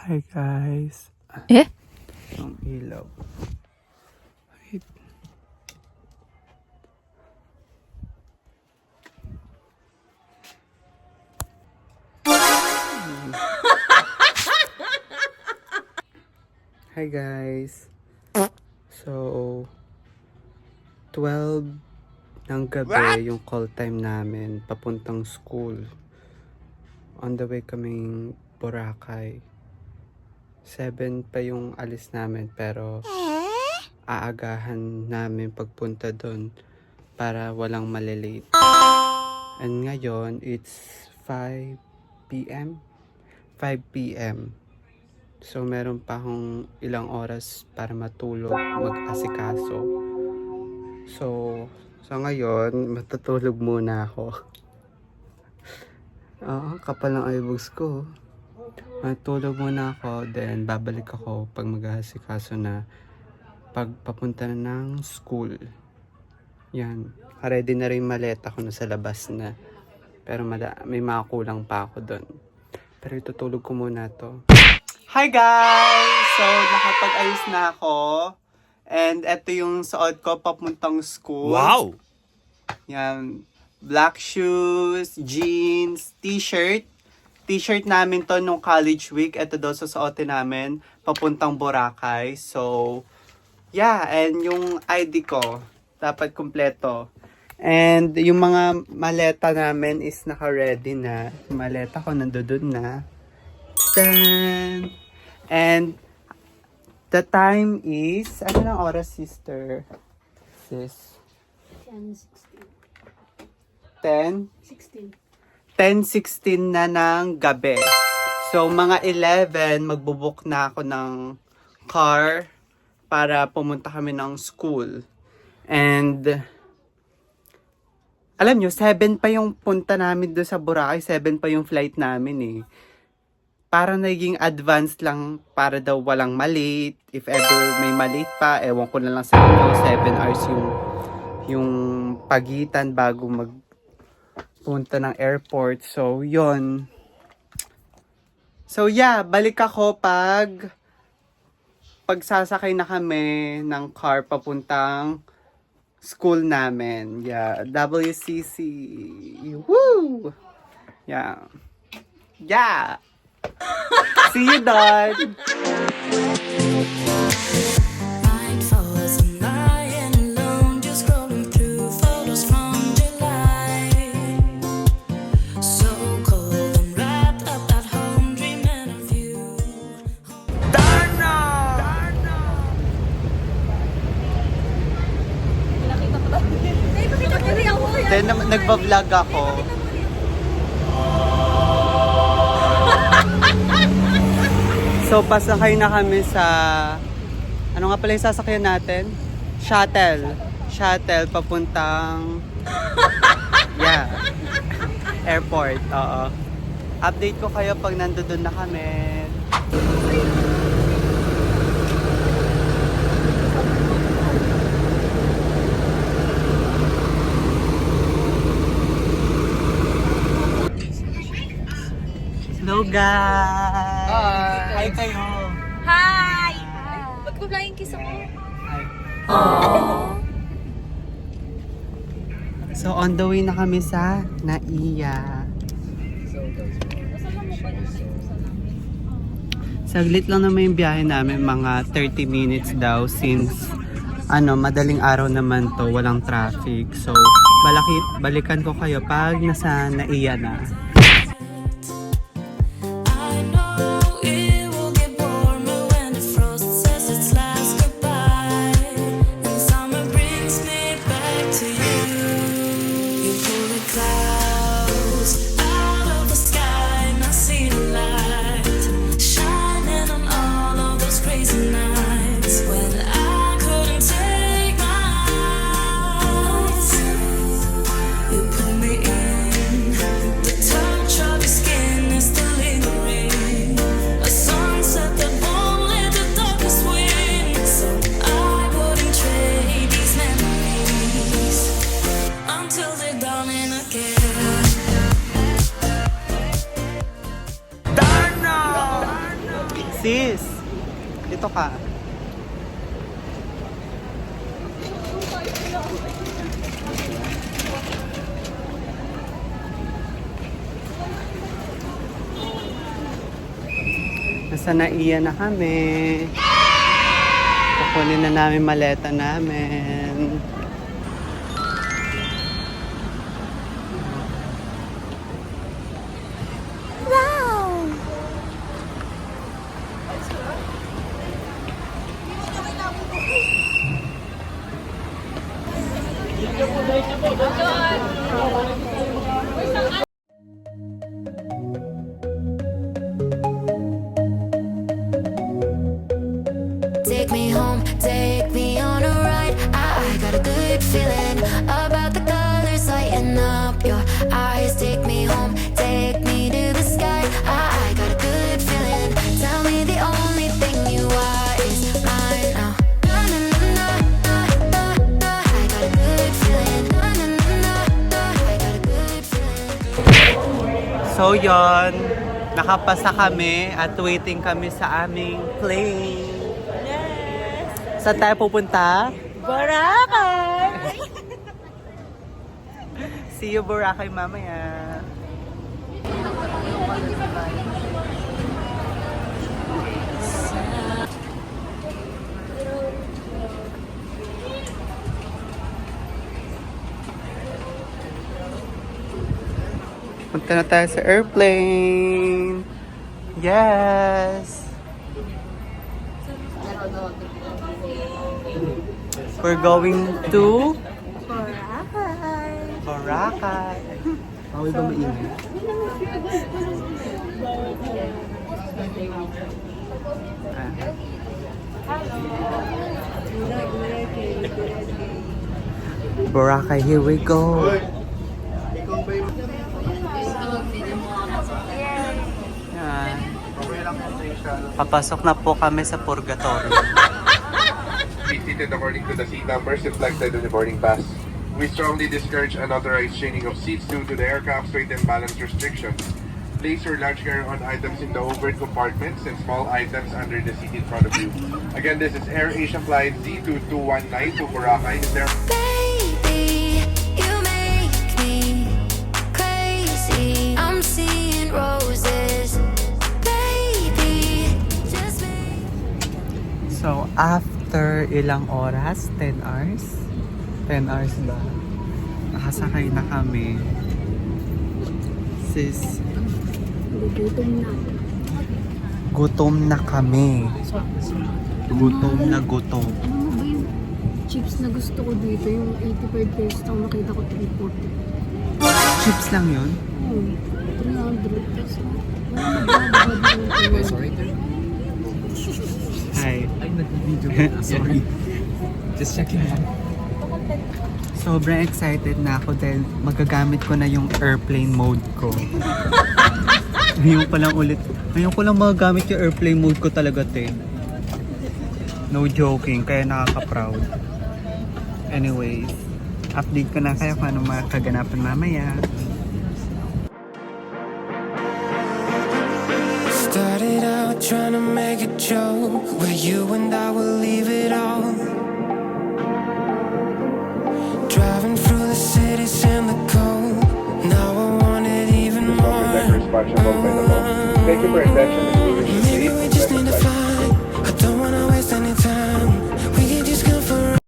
Hi guys. Eh? Ang ilaw. Wait. Hi guys. So 12 ng gabi yung call time namin papuntang school. On the way kaming Boracay. 7 pa yung alis namin pero aagahan namin pagpunta doon para walang malilate. And ngayon it's 5 p.m. 5 p.m. So meron pa akong ilang oras para matulog, mag-asikaso. So sa ngayon matutulog muna ako. Kapal ng eyebags ko. Matulog muna ako, then babalik ako pag mag-aasikaso na pagpapunta na ng school. Yan. Ready na rin maleta ko na sa labas na. Pero may mga kulang pa ako doon. Pero itutulog ko muna to. Hi guys! So, nakapag-ayos na ako. And ito yung suot ko papuntang school. Wow! Yan. Black shoes, jeans, t-shirt. T-shirt namin to nung college week. Ito daw susuotin namin papuntang Boracay. So, yeah. And yung ID ko, dapat kumpleto. And yung mga maleta namin is naka-ready na. Maleta ko nandoon na. Tan! And the time is, ano ng oras, sister? Sis? 10? 10:16 na ng gabi. So, mga 11, magbubuk na ako ng car para pumunta kami ng school. And, alam nyo, 7 pa yung punta namin doon sa Boracay. 7 pa yung flight namin eh. Parang naging advance lang para daw walang malate. If ever may malate pa, ewan ko na lang sa inyo, 7 hours yung pagitan bago punta ng airport. So, yon. So, yeah. Balik ako pagsasakay na kami ng car papuntang school namin. Yeah. WCC. Woo! Yeah. Yeah! See you, Don! Then, nagba-vlog ako. So, pasakay na kami sa... Ano nga pala yung sasakyan natin? Shuttle. Shuttle, papuntang... Yeah. Airport, oo. Update ko kayo pag nandoon na kami. Hello guys! Hi kayo! Hi! Ba't ko flying kiss ako? Hi. So on the way na kami sa Naiya. Saglit lang naman yung biyahe namin, mga 30 minutes daw since madaling araw naman to, walang traffic. So balikan ko kayo pag nasa Naiya na. You put me in the dark. Sis, dito ka. Nasa Naiya na kami. Kukunin na namin maleta namin. Wow! Take me home, take me on a ride. I got a good feeling about the colors lighting up your eyes. Take me home, take me to the sky. I got a good feeling. Tell me the only thing you are is mine now. Na, na, na, na, na, na. I got a good feeling. Na, na, na, na, na. I got a good feeling. So yon, nakapasa kami at waiting kami sa aming plane. Yes! Saan tayo pupunta? Boracay! See you Boracay mamaya. Punta na tayo sa airplane. Yes! We're going to Boracay! Boracay. Bawal ba maingay? Boracay, here we go. Yan. Papasok na po kami sa purgatorio. Be seated according to the seat numbers reflected in the boarding pass. We strongly discourage unauthorized chaining of seats due to the aircraft's weight and balance restrictions. Place your large carry-on items in the overhead compartments and small items under the seat in front of you. Again, this is Air Asia Flight Z2219 to Boracay. Is there Baby, you make me crazy. I'm seeing roses. Baby, just make. So, after ilang oras? 10 hours? 10 hours ba? Nakasakay na kami. Sis, gutom na kami. Gutom na gutom. Ano mo ba yung chips na gusto ko dito? Yung 85 pesos ang makita ko 340. Chips lang yun? Oo, 300 pesos. Sorry, Hi. Ay, nag-video ka. Sorry. Just checking out. Sobrang excited na ako dahil magagamit ko na yung airplane mode ko. Ngayon ko lang magagamit yung airplane mode ko talaga, te. No joking, kaya nakaka-proud. Anyways, update ko na kayo kung ano mga kaganapan mamaya. Started out trying to make a joke where you and I will leave it all. Driving through the cities in the cold. Now I want it even more. Thank you for your attention. We wish you Maybe safe we and just pleasant need to flight. find. I don't wanna waste any time. We can just go for a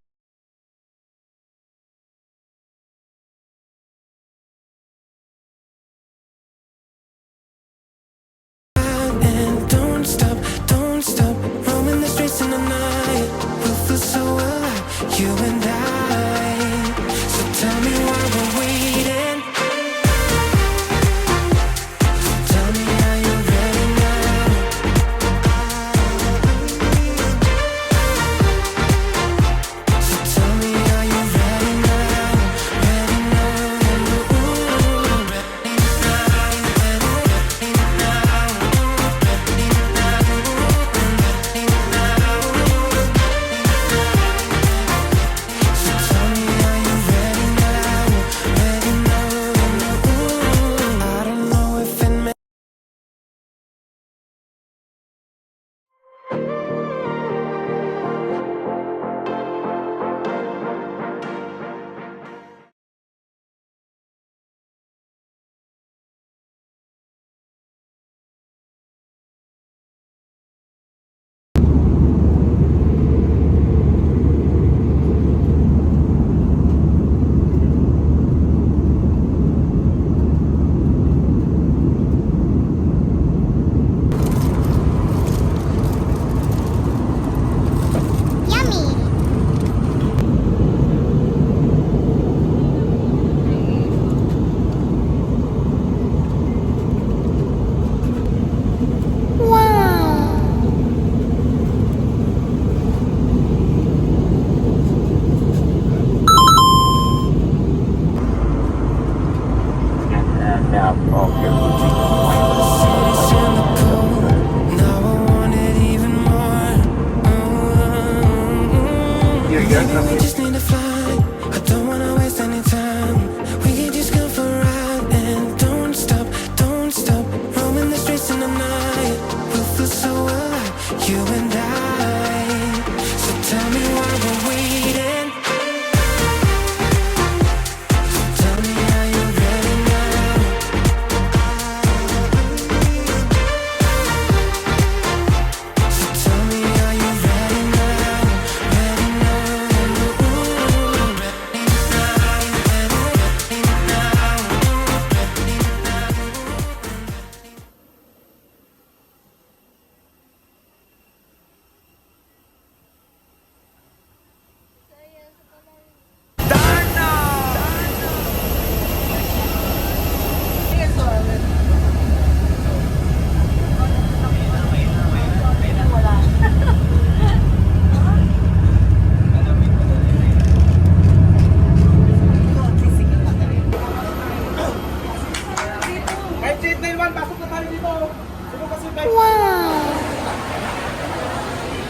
ride and don't stop, roaming the streets in the night. We'll feel so alive, you and I. So tell me why we're waiting. Tell me, are you ready now?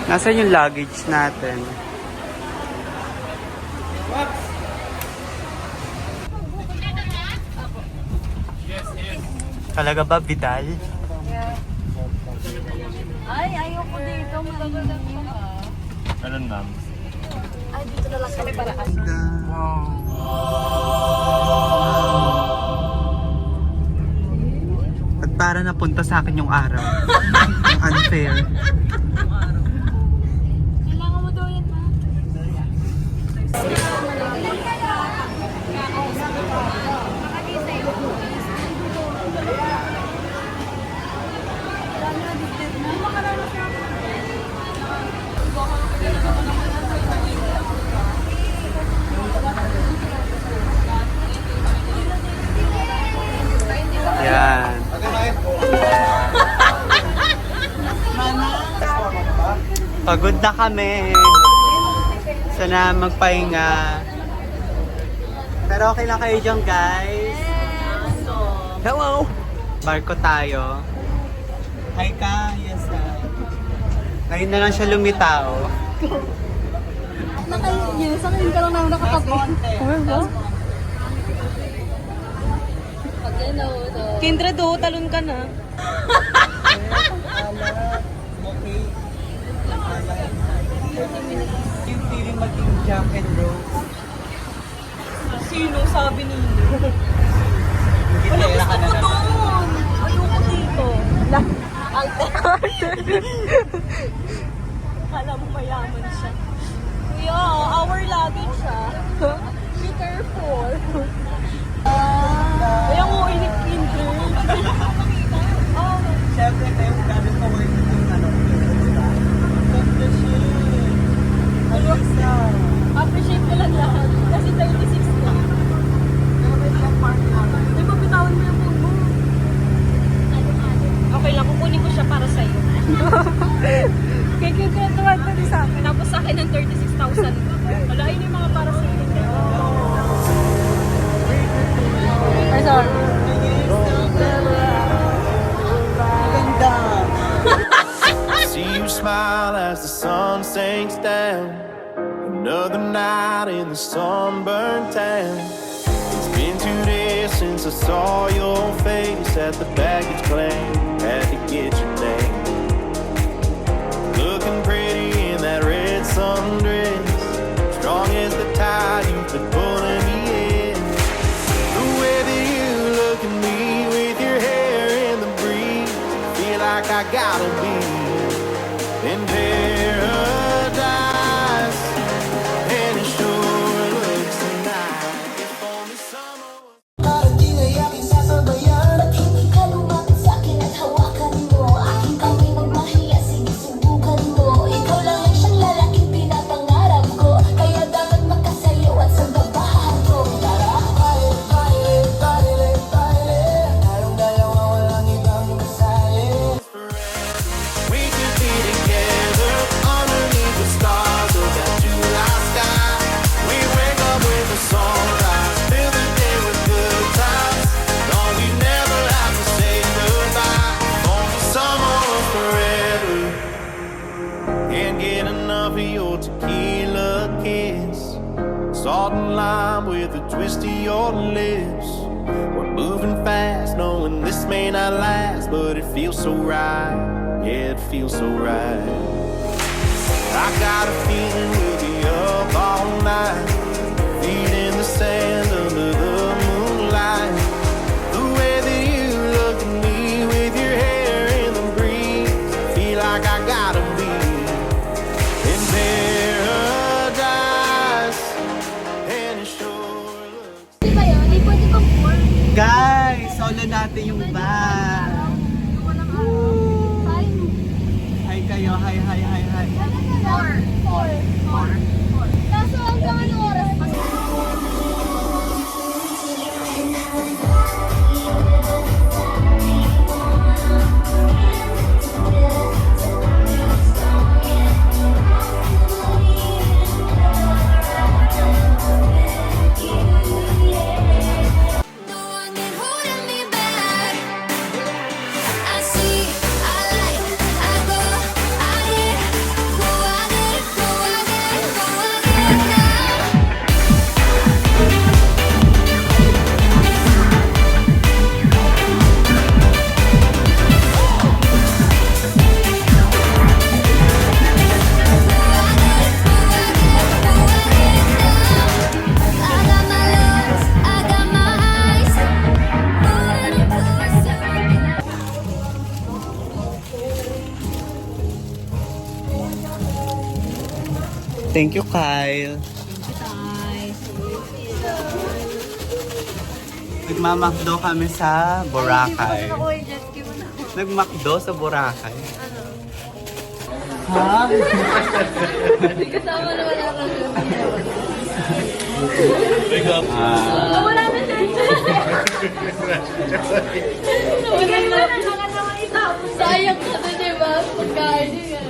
Nasaan yung luggage natin? Talaga ba, Vidal? Ay, ayoko dito. Magagandang yun. Anong ma'am? Ay, dito na lang kami paraan. At para napunta sa akin yung araw. Unfair. Kailangan mo daw yan, ma. Yan. Pagod na kami. Sana magpahinga. Pero okay lang kayo dyan, guys. Hello! Barko tayo. Hi ka, yes Ngayon na lang siya lumitaw. Yes, ngayon ka lang namin nakatabi. Kendra do, talon ka na. Okay. Yung feeling maging Jack and Rose. Sino sabi ninyo? Hindi Wala, pera ka gusto na ko naman. doon. Ayoko dito. Kala mo mayaman siya. Kuya, our luggage siya. Be careful. Kaya mo inip Kinder. Oh, Siyempre, tayo gamit ko worth yung ano. appreciate ko lang lahat. Kasi 36 na. Di ba bitawan mo yung phone mo? Okay lang, kukunin ko siya para sa'yo. Kaya kinutuwan ko din sa akin. Tapos sa akin ng 36,000. Wala, yun yung mga para sa'yo. Ay, sorry. Ganda! See you smile as the sun sinks down. Another night in the sunburned town. It's been 2 days since I saw your face at the baggage claim. Had to get your name. Looking pretty in that red sundress. Strong as the tide you've been pulling me in. The way that you look at me with your hair in the breeze. Feel like I gotta be in paradise, and it sure looks nice. If only summer was Parang di na yakin sasabayan At hindi ka lumapit sa'kin at hawakan mo Aking kamay magmahiya, sige subukan mo Ikaw lang ang siyang lalaking pinapangarap ko Kaya dapat magkasayo at sambabahan ko Tara, baile, baile, baile, baile Tayong dalawa walang ibang kasali we could be together underneath the stars of that July sky. We wake up with the sunrise, fill the day with good times. No, we never have to say goodbye. Only summer was forever. Can't get enough of your tequila kiss. Salt and lime with a twist to your lips. We're moving fast, knowing this may not last, but it feels so right. Yeah, it feels so right. I got a feeling we'll be up all night, feet in the sand under the moonlight. The way that you look at me with your hair in the breeze, I feel like I gotta be in paradise, and it sure looks. Di ba yun? Di pwede kang porn. Guys, solo natin yung van. Hi kayo, hi, hi, hi, hi. Four. Kaso hanggang anong oras pa? No one can hold me back Thank you, Kyle. Nagmamakdo kami sa Boracay. Nagmakdo sa Boracay. Ha? Kasama na wala kang Wala na siya. Wala na nakatawa itapos. Sayang ka na, di ba? Pagkain niya.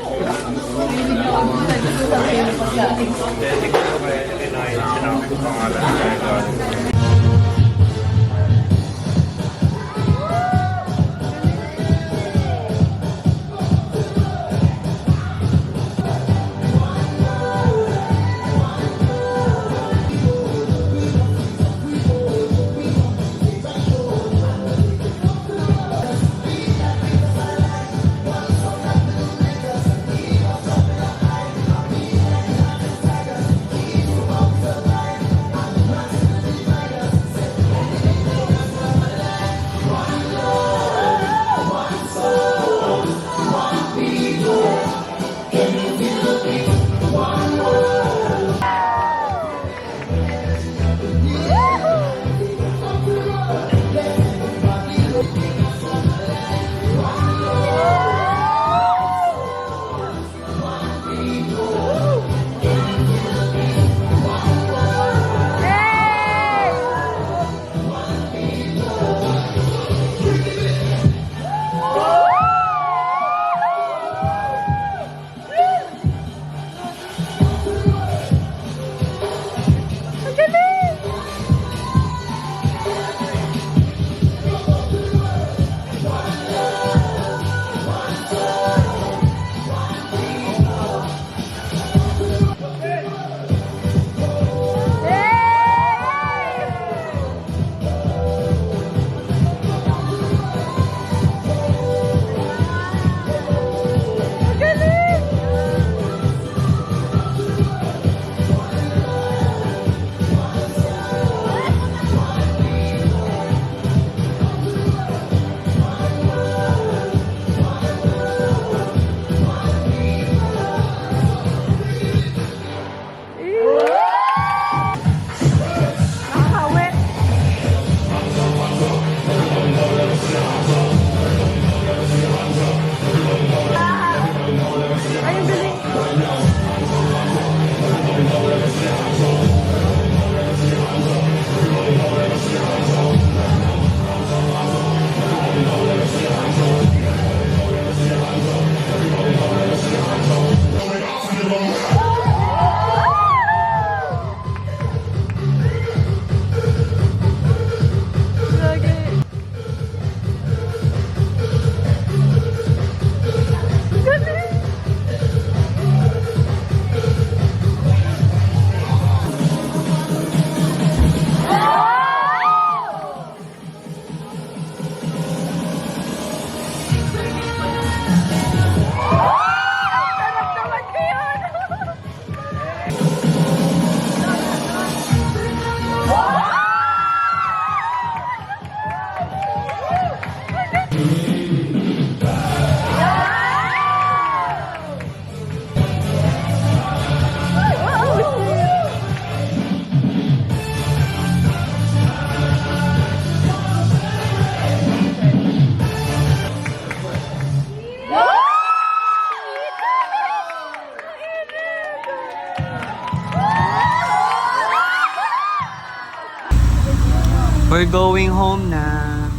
We're going home na.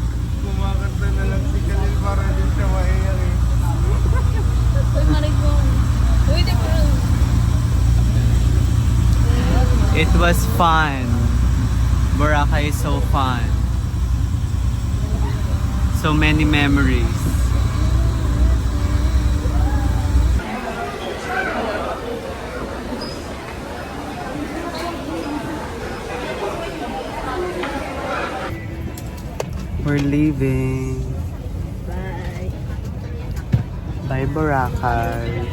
Kumakanta na lang si Khalil para din siya maiyak eh. Uy, marig mo. Uy, di ko. It was fun. Boracay is so fun. So many memories. We're leaving. Bye. Bye, Boracay.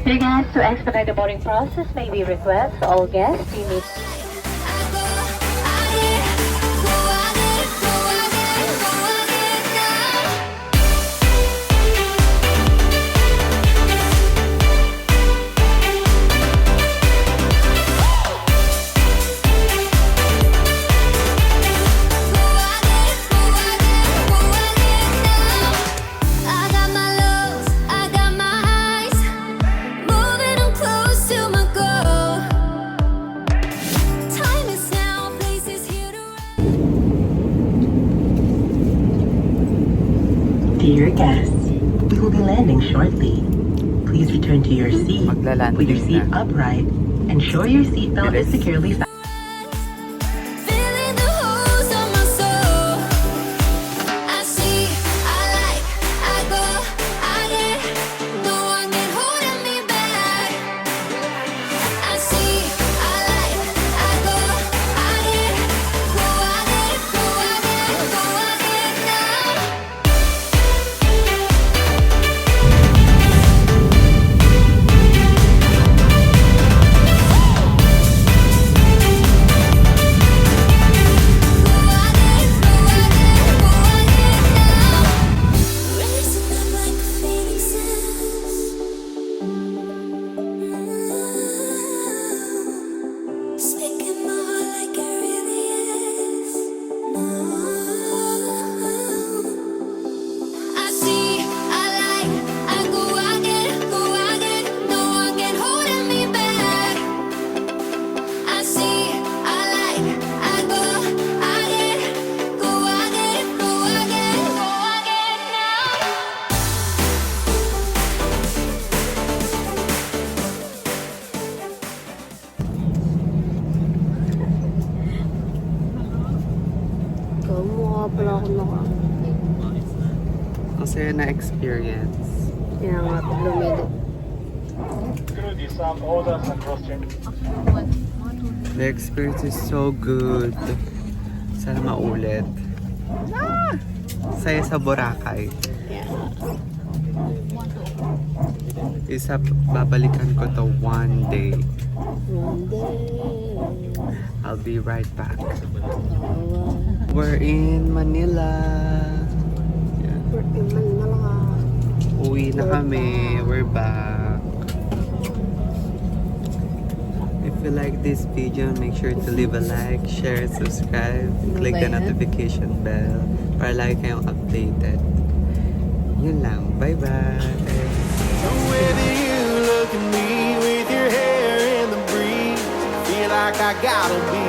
Regards to expedite the boarding process, may we request all guests to meet Dear guests, we will be landing shortly. Please return to your seat, Maglalanding put your seat na. upright, ensure your seatbelt is Bilis. securely fastened. Filling the holes of my soul. I see, I like, I go, I get. No one can hold me back. I see, I like, I go, I get. Go, I get, go, I get, go, I get now. Racing up like the phoenixes. Speaking my heart like it really is. I see, I like, I go, I get, go, I get. No one can hold me back. I see, I like, I go, I get, go, I get, go, I get, go, I get now. Ikaw, mukha pala ako Ang saya na experience. Kaya nga, lumili. The experience is so good. Sana maulit. Saya sa Boracay. Isa, babalikan ko to one day. One day. I'll be right back. We're in Manila. Yeah. We're in Manila. Uwi na kami. We're back. If you like this video, make sure to leave a like, share, subscribe, click the notification bell para lagi kayong updated. Yun lang. Bye-bye! Whether you look at me with your hair in the breeze, feel like I gotta be